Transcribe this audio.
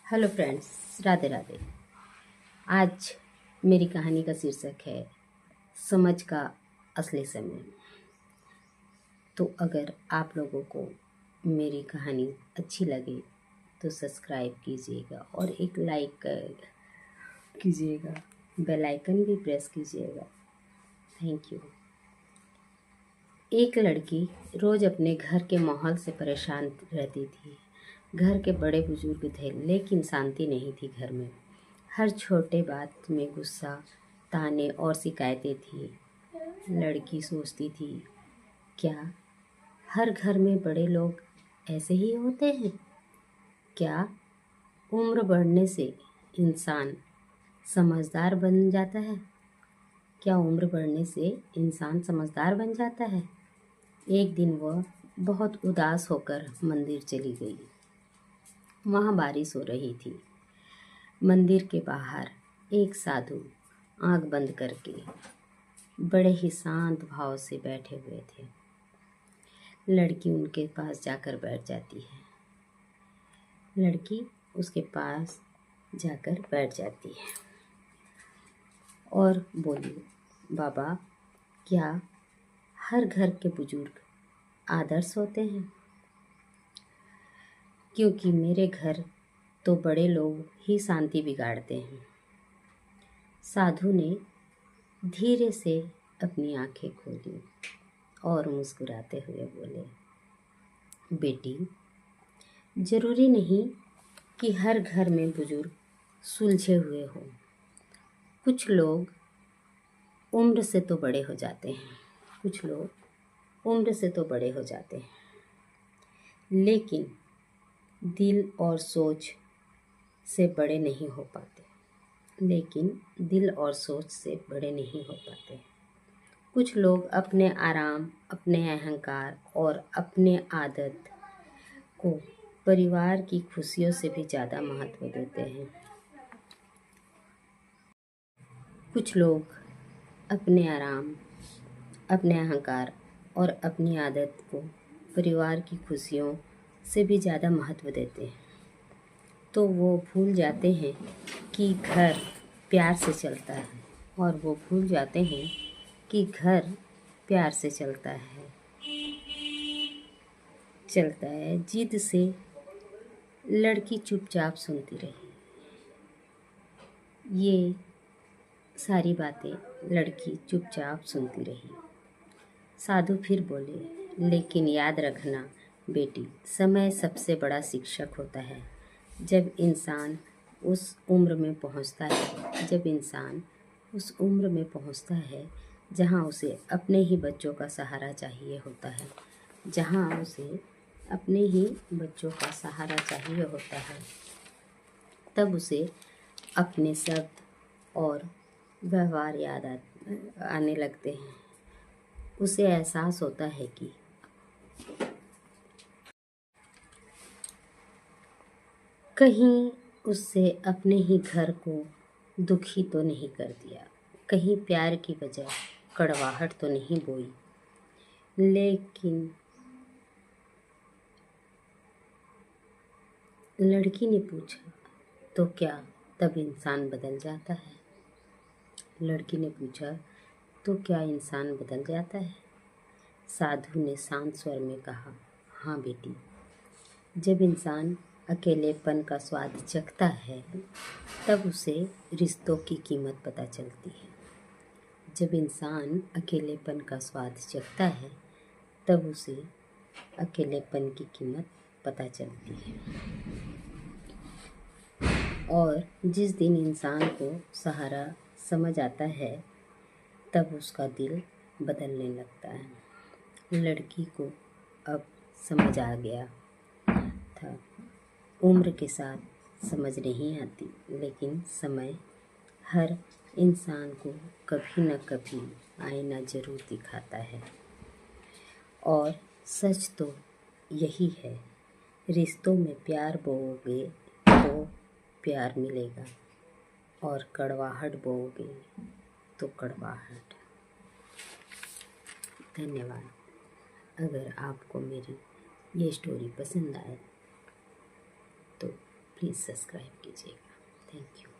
Hello friends, Radhe Radhe. आज मेरी कहानी का शीर्षक है समझ का असली समय। तो अगर आप लोगों को मेरी कहानी अच्छी लगे तो सब्सक्राइब कीजिएगा और एक लाइक कीजिएगा, बेल आइकन भी प्रेस कीजिएगा। Thank you. एक लड़की रोज़ अपने घर के माहौल से परेशान रहती थी। घर के बड़े बुजुर्ग थे लेकिन शांति नहीं थी घर में। हर छोटे बात में गुस्सा, ताने और शिकायतें थी। लड़की सोचती थी, क्या हर घर में बड़े लोग ऐसे ही होते हैं? क्या उम्र बढ़ने से इंसान समझदार बन जाता है? क्या उम्र बढ़ने से इंसान समझदार बन जाता है? एक दिन वह बहुत उदास होकर मंदिर चली गई। वहाँ बारिश हो रही थी। मंदिर के बाहर एक साधु आंख बंद करके बड़े ही शांत भाव से बैठे हुए थे। लड़की उनके पास जाकर बैठ जाती है। लड़की उसके पास जाकर बैठ जाती है और बोली, बाबा, क्या हर घर के बुजुर्ग आदर्श होते हैं? क्योंकि मेरे घर तो बड़े लोग ही शांति बिगाड़ते हैं। साधु ने धीरे से अपनी आंखें खोली और मुस्कुराते हुए बोले, बेटी, जरूरी नहीं कि हर घर में बुजुर्ग सुलझे हुए हो। कुछ लोग उम्र से तो बड़े हो जाते हैं, लेकिन दिल और सोच से बड़े नहीं हो पाते। कुछ लोग अपने आराम, अपने अहंकार और अपने आदत को परिवार की खुशियों से भी ज़्यादा महत्व देते हैं। कुछ लोग अपने आराम, अपने अहंकार और अपनी आदत को परिवार की खुशियों से भी ज़्यादा महत्व देते हैं। तो वो भूल जाते हैं कि घर प्यार से चलता है जिद से लड़की चुपचाप सुनती रही। ये सारी बातें लड़की चुपचाप सुनती रही। साधु फिर बोले, लेकिन याद रखना बेटी, समय सबसे बड़ा शिक्षक होता है। जब इंसान उस उम्र में पहुंचता है जहां उसे अपने ही बच्चों का सहारा चाहिए होता है, तब उसे अपने शब्द और व्यवहार याद आने लगते हैं। उसे एहसास होता है कि कहीं उससे अपने ही घर को दुखी तो नहीं कर दिया, कहीं प्यार की वजह कड़वाहट तो नहीं बोई। लेकिन लड़की ने पूछा, तो क्या तब इंसान बदल जाता है? साधु ने शांत स्वर में कहा, हाँ बेटी, जब इंसान अकेलेपन का स्वाद चखता है तब उसे रिश्तों की कीमत पता चलती है। और जिस दिन इंसान को सहारा समझ आता है तब उसका दिल बदलने लगता है। लड़की को अब समझ आ गया था। उम्र के साथ समझ नहीं आती, लेकिन समय हर इंसान को कभी न कभी आईना जरूर दिखाता है। और सच तो यही है, रिश्तों में प्यार बोओगे तो प्यार मिलेगा और कड़वाहट बोओगे तो कड़वाहट। धन्यवाद। अगर आपको मेरी ये स्टोरी पसंद आए तो प्लीज़ सब्सक्राइब कीजिएगा। Thank you.